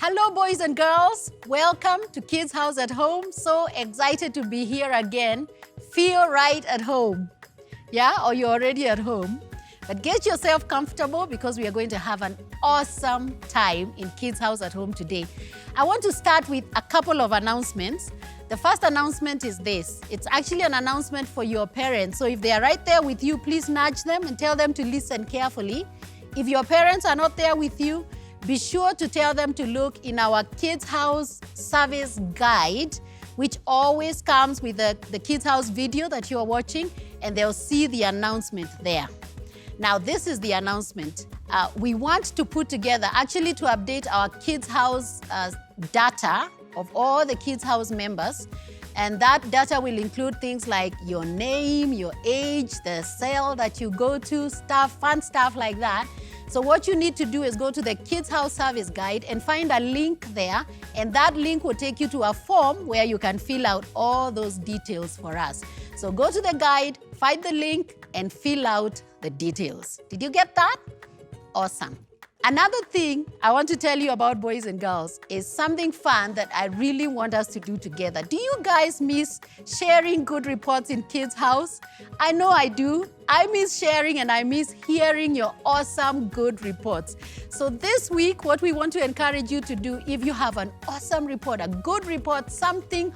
Hello, boys and girls. Welcome to Kids House at Home. So excited to be here again. Feel right at home. Yeah, or you're already at home. But get yourself comfortable because we are going to have an awesome time in Kids House at Home today. I want to start with a couple of announcements. The first announcement is this. It's actually an announcement for your parents. So if they are right there with you, please nudge them and tell them to listen carefully. If your parents are not there with you, be sure to tell them to look in our Kids House service guide, which always comes with the Kids House video that you are watching, and they'll see the announcement there. Now, this is the announcement. We want to put together, actually to update our Kids House data of all the Kids House members. And that data will include things like your name, your age, the cell that you go to, fun stuff like that. So what you need to do is go to the Kids House Service Guide and find a link there, and that link will take you to a form where you can fill out all those details for us. So go to the guide, find the link, and fill out the details. Did you get that? Awesome. Another thing I want to tell you about, boys and girls, is something fun that I really want us to do together. Do you guys miss sharing good reports in Kids House? I know I do. I miss sharing and I miss hearing your awesome good reports. So this week, what we want to encourage you to do, if you have an awesome report, a good report, something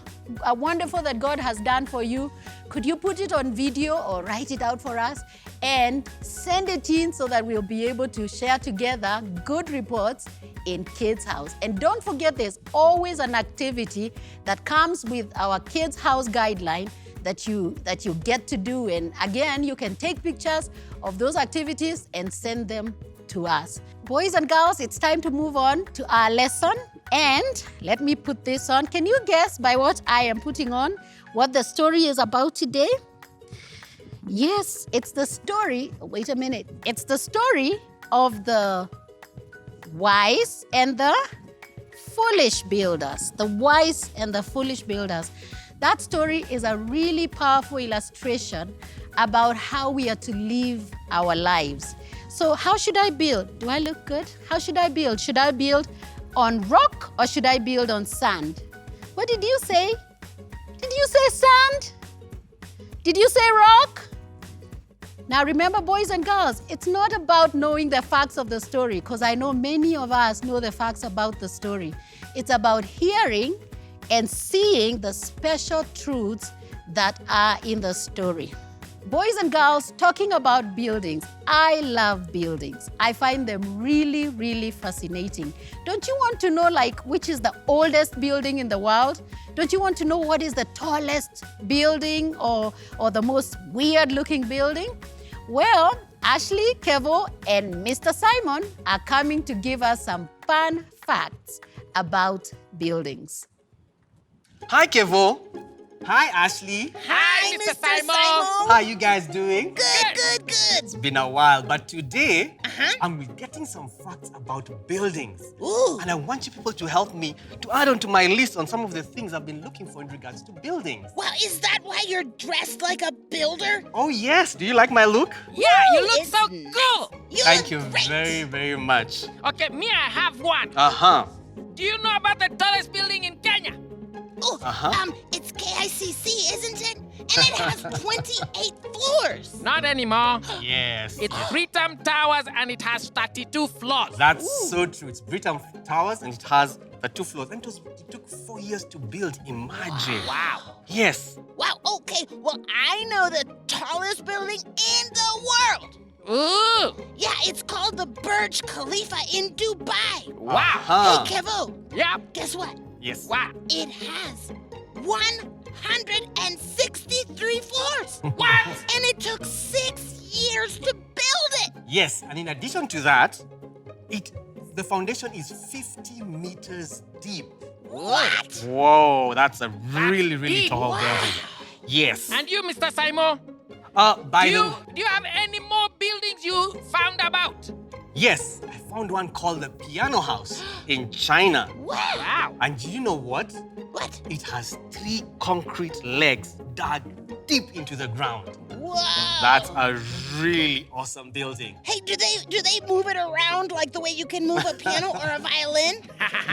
wonderful that God has done for you, could you put it on video or write it out for us and send it in so that we'll be able to share together good reports in Kids House. And don't forget, there's always an activity that comes with our Kids House guideline that you get to do. And again, you can take pictures of those activities and send them to us. Boys and girls, it's time to move on to our lesson. And let me put this on. Can you guess by what I am putting on what the story is about today? Yes, it's the story, wait a minute. It's the story of the wise and the foolish builders. The wise and the foolish builders. That story is a really powerful illustration about how we are to live our lives. So how should I build? Do I look good? How should I build? Should I build on rock or should I build on sand? What did you say? Did you say sand? Did you say rock? Now remember, boys and girls, it's not about knowing the facts of the story, because I know many of us know the facts about the story. It's about hearing and seeing the special truths that are in the story. Boys and girls, talking about buildings, I love buildings. I find them really, really fascinating. Don't you want to know, like, which is the oldest building in the world? Don't you want to know what is the tallest building or the most weird-looking building? Well, Ashley, Kevo, and Mr. Simon are coming to give us some fun facts about buildings. Hi, Kevo. Hi, Ashley. Hi, Mr. Simon. How are you guys doing? Good. It's been a while, but today I'm getting some facts about buildings. Ooh. And I want you people to help me to add on to my list on some of the things I've been looking for in regards to buildings. Well, is that why you're dressed like a builder? Oh, yes. Do you like my look? Yeah, you look It's so nice. cool. Thank you look great. very, very much. Okay, me, I have one. Uh-huh. Do you know about the tallest building in Kenya? Oh, it's KICC, isn't it? And it has 28 floors. Not anymore. Yes. It's Britam Towers and it has 32 floors. That's so true. It's Britam Towers and it has the 2 floors. And it took 4 years to build. Imagine. Wow. Yes. Wow, okay. Well, I know the tallest building in the world. Ooh. Yeah, it's called the Burj Khalifa in Dubai. Wow. Uh-huh. Hey, Kevo, Yep. guess what? Yes. Wow. It has 163 floors. What? And it took 6 years to build it. Yes, and in addition to that, the foundation is 50 meters deep. What? Whoa, that's a really, really deep. tall Wow. building. Yes. And you, Mr. Simon? By Do you have any more buildings you found about? Yes, I found one called the Piano House in China. What? Wow. And do you know what? What? It has 3 concrete legs dug deep into the ground. Whoa. That's a really awesome building. Hey, do they move it around like the way you can move a piano or a violin?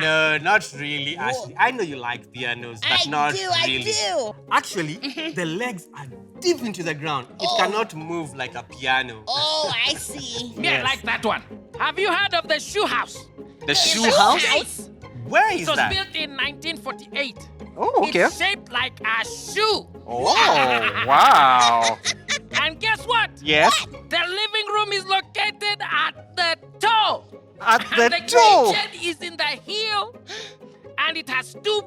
No, not really, Ashley. I know you like pianos, but not really. I do. Actually, the legs are deep into the ground. It cannot move like a piano. Oh, I see. Yeah, Yes. like that one. Have you heard of the shoe house? The shoe shoe house? Yes. Where It is was that? built in 1948. Oh, okay. It's shaped like a shoe. Oh, wow. And guess what? Yes. The living room is located at the toe. At And the the toe. kitchen is in the heel. And it has 2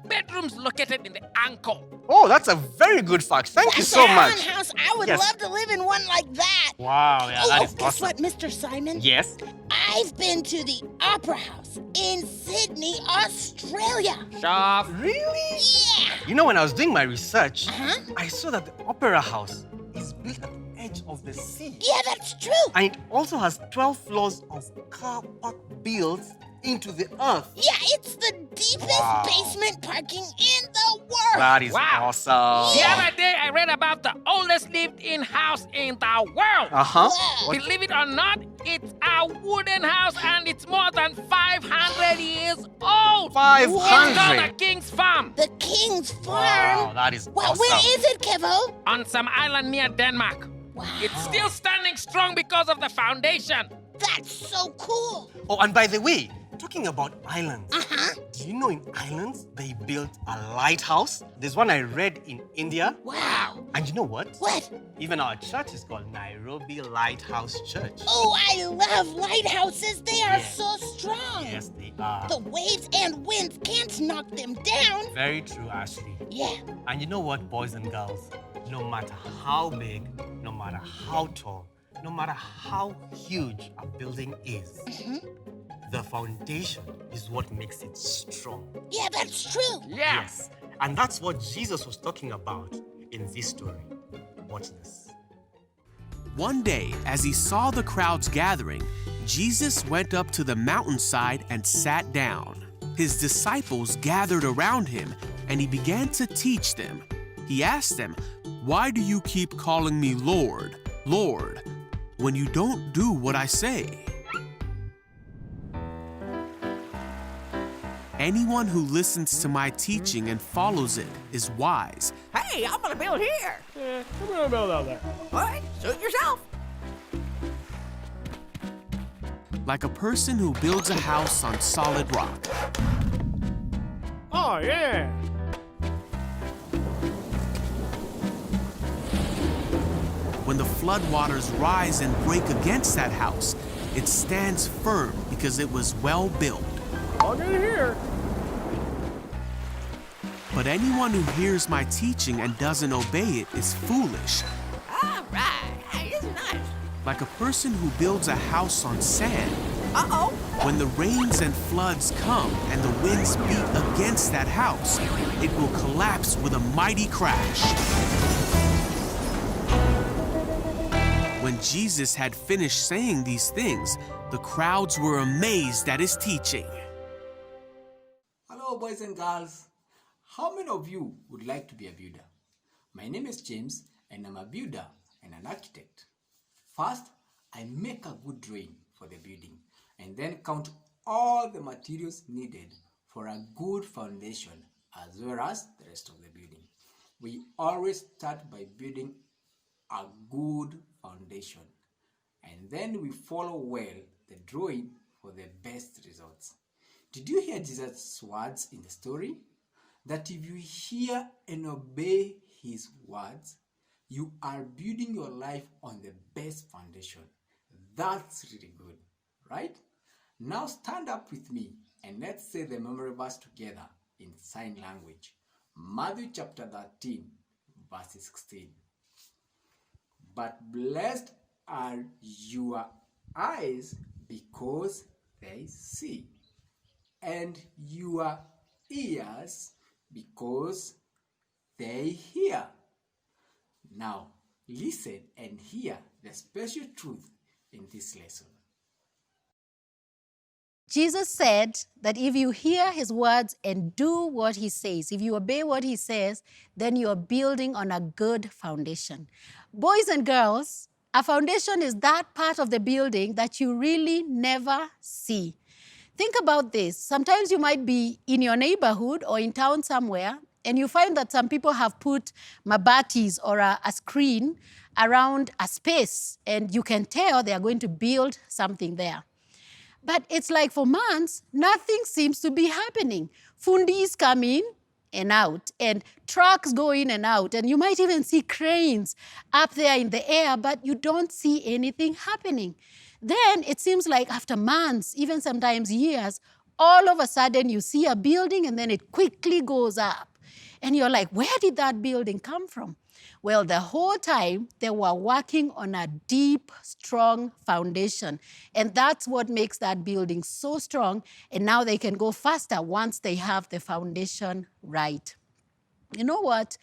bedrooms located in the ankle. Oh, that's a very good fact. Thank you That's so a much. fun house. I would Yes. love to live in one like that. Wow, yeah, that is Guess awesome. what, Mr. Simon? Yes. I've been to the Opera House in Sydney, Australia. Shop. Really? Yeah. You know, when I was doing my research, Uh-huh. I saw that the Opera House is built at the edge of the sea. Yeah, that's true. And it also has 12 floors of car park built into the earth. Yeah, it's the deepest Wow. basement parking in the world. That is Wow. awesome. The other day, I read about the oldest lived-in house in the world. Uh-huh. Wow. Believe it or not, it's a wooden house and it's more than 500 years old. It's called the 500. King's Farm The King's Farm. Wow, that is Well, awesome. where is it, Kevo? on some island near Denmark. Wow. It's still standing strong because of the foundation. That's so cool. Oh, and by the way, talking about islands, Uh-huh. do you know in islands they built a lighthouse? There's one I read in India. Wow. And you know what? What? Even our church is called Nairobi Lighthouse Church. Oh, I love lighthouses. They are Yeah. so strong. Yes, they are. The waves and winds can't knock them down. Very true, Ashley. Yeah. And you know what, boys and girls? No matter how big, no matter how tall, no matter how huge a building is, the foundation is what makes it strong. Yeah, that's true. Yeah. Yes. And that's what Jesus was talking about in this story. Watch this. One day, as he saw the crowds gathering, Jesus went up to the mountainside and sat down. His disciples gathered around him, and he began to teach them. He asked them, "Why do you keep calling me Lord, Lord, when you don't do what I say?" Anyone who listens to my teaching and follows it is wise. Hey, I'm gonna build here. I'm gonna build out there. All right, suit yourself. Like a person who builds a house on solid rock. Oh, yeah. When the floodwaters rise and break against that house, it stands firm because it was well built. I'll get it here. But anyone who hears my teaching and doesn't obey it is foolish, All right. Hey, this is nice. like a person who builds a house on sand. Uh-oh. When the rains and floods come and the winds beat against that house, it will collapse with a mighty crash. When Jesus had finished saying these things, the crowds were amazed at his teaching. Hello, boys and girls. How many of you would like to be a builder? My name is James, and I'm a builder and an architect. First, I make a good drawing for the building, and then count all the materials needed for a good foundation, as well as the rest of the building. We always start by building a good foundation, and then we follow well the drawing for the best results. Did you hear Jesus' words in the story? That if you hear and obey his words, you are building your life on the best foundation. That's really good, right? Now stand up with me and let's say the memory verse together in sign language. Matthew chapter 13, verse 16. But blessed are your eyes because they see, and your ears because they hear. Now, listen and hear the special truth in this lesson. Jesus said that if you hear his words and do what he says, if you obey what he says, then you're building on a good foundation. Boys and girls, a foundation is that part of the building that you really never see. Think about this. Sometimes you might be in your neighborhood or in town somewhere, and you find that some people have put mabatis or a screen around a space, and you can tell they are going to build something there. But it's like for months, nothing seems to be happening. Fundis come in and out, and trucks go in and out, and you might even see cranes up there in the air, but you don't see anything happening. Then it seems like after months, even sometimes years, all of a sudden you see a building and then it quickly goes up. And you're like, where did that building come from? Well, the whole time they were working on a deep, strong foundation. And that's what makes that building so strong. And now they can go faster once they have the foundation right. You know what,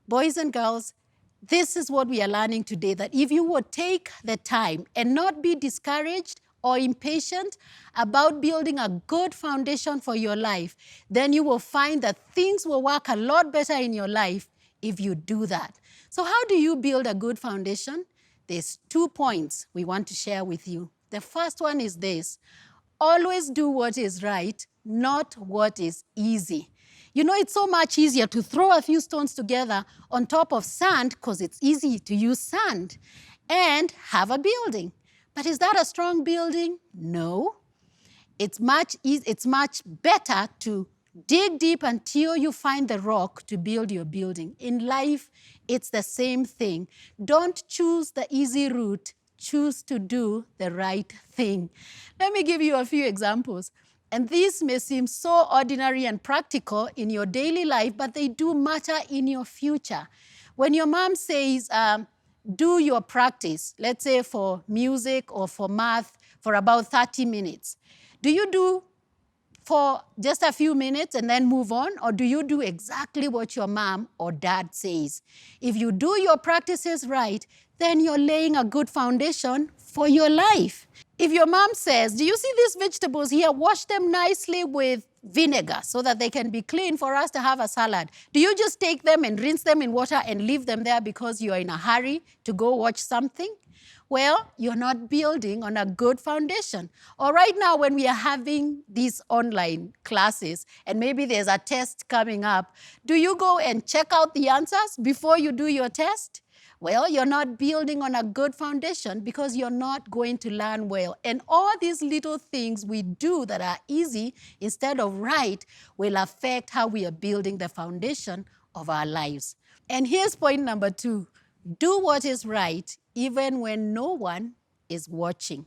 boys and girls, this is what we are learning today, that if you would take the time and not be discouraged or impatient about building a good foundation for your life, then you will find that things will work a lot better in your life if you do that. So how do you build a good foundation? There's 2 points we want to share with you. The first one is this: always do what is right, not what is easy. You know, it's so much easier to throw a few stones together on top of sand, because it's easy to use sand, and have a building. But is that a strong building? No. It's much better to dig deep until you find the rock to build your building. In life, it's the same thing. Don't choose the easy route. Choose to do the right thing. Let me give you a few examples. And these may seem so ordinary and practical in your daily life, but they do matter in your future. When your mom says, do your practice, let's say for music or for math, for about 30 minutes, do you do for just a few minutes and then move on? Or do you do exactly what your mom or dad says? If you do your practices right, then you're laying a good foundation for your life. If your mom says, do you see these vegetables here? Wash them nicely with vinegar so that they can be clean for us to have a salad. Do you just take them and rinse them in water and leave them there because you're in a hurry to go watch something? Well, you're not building on a good foundation. Or right now when we are having these online classes and maybe there's a test coming up, do you go and check out the answers before you do your test? Well, you're not building on a good foundation because you're not going to learn well. And all these little things we do that are easy instead of right will affect how we are building the foundation of our lives. And here's point number 2. Do what is right even when no one is watching.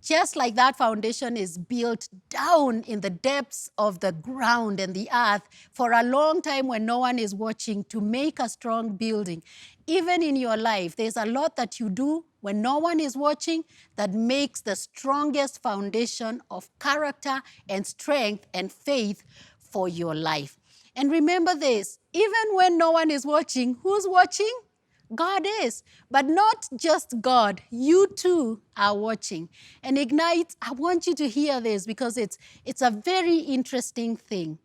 Just like that foundation is built down in the depths of the ground and the earth for a long time when no one is watching to make a strong building. Even in your life, there's a lot that you do when no one is watching that makes the strongest foundation of character and strength and faith for your life. And remember this, even when no one is watching, who's watching? God is, but not just God. You too are watching. And Ignite, I want you to hear this because it's a very interesting thing.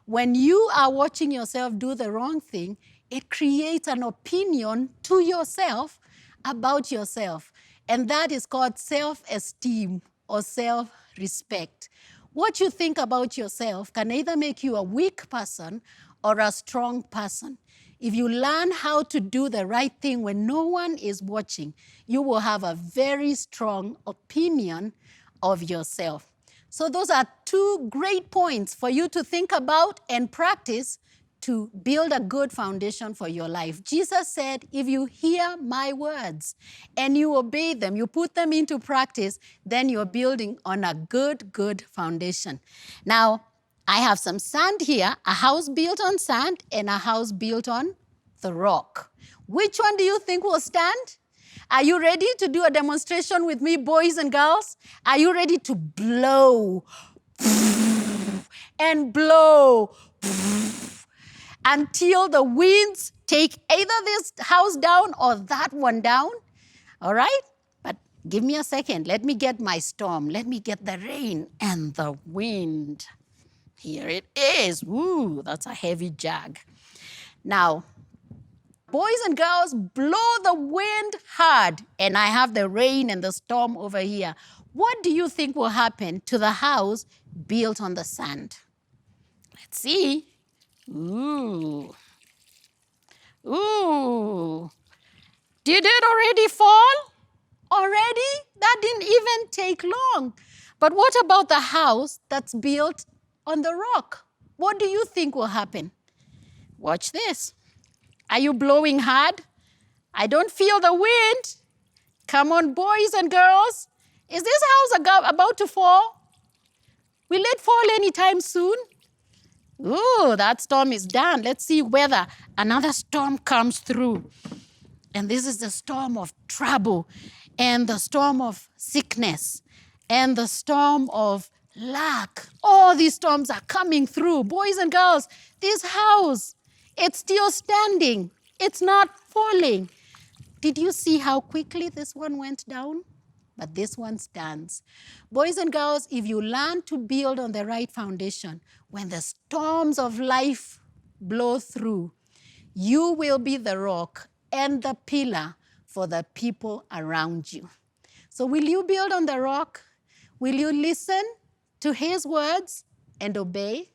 When you are watching yourself do the wrong thing, it creates an opinion to yourself about yourself. And that is called self-esteem or self-respect. What you think about yourself can either make you a weak person or a strong person. If you learn how to do the right thing when no one is watching, you will have a very strong opinion of yourself. So those are 2 great points for you to think about and practice to build a good foundation for your life. Jesus said, if you hear my words and you obey them, you put them into practice, then you're building on a good foundation. Now, I have some sand here, a house built on sand and a house built on the rock. Which one do you think will stand? Are you ready to do a demonstration with me, boys and girls? Are you ready to blow and blow until the winds take either this house down or that one down? All right? But Give me a second. Let me get my storm. Let me get the rain and the wind. Here it is. Ooh, that's a heavy jug. Now, boys and girls, blow the wind hard. And I have the rain and the storm over here. What do you think will happen to the house built on the sand? Let's see. Ooh. Ooh. Did it already fall? Already? That didn't even take long. But what about the house that's built on the rock? What do you think will happen? Watch this. Are you blowing hard? I don't feel the wind. Come on, boys and girls. Is this house about to fall? Will it fall anytime soon? Ooh, that storm is done. Let's see whether another storm comes through. And this is the storm of trouble, and the storm of sickness, and the storm of lack. All these storms are coming through. Boys and girls, this house, it's still standing. It's not falling. Did you see how quickly this one went down? But this one stands. Boys and girls, if you learn to build on the right foundation, when the storms of life blow through, you will be the rock and the pillar for the people around you. So will you build on the rock? Will you listen to his words and obey?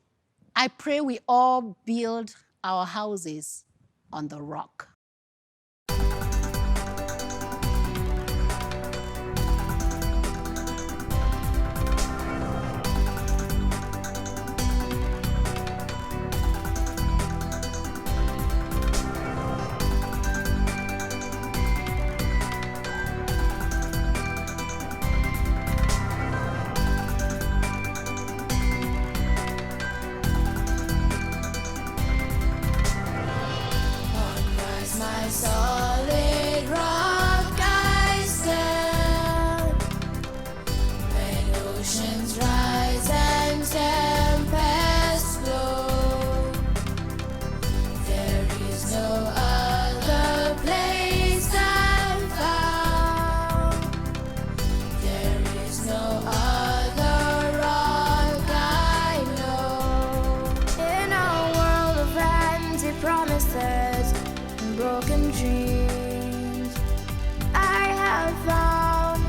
I pray we all build our houses on the rock. My solid rock I stand. When oceans rise and tempests blow, there is no other place I'm found. There is no other rock I know. In a world of empty promises, broken dreams, I have found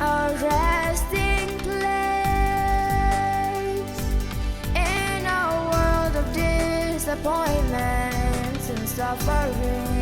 a resting place. In a world of disappointments and suffering,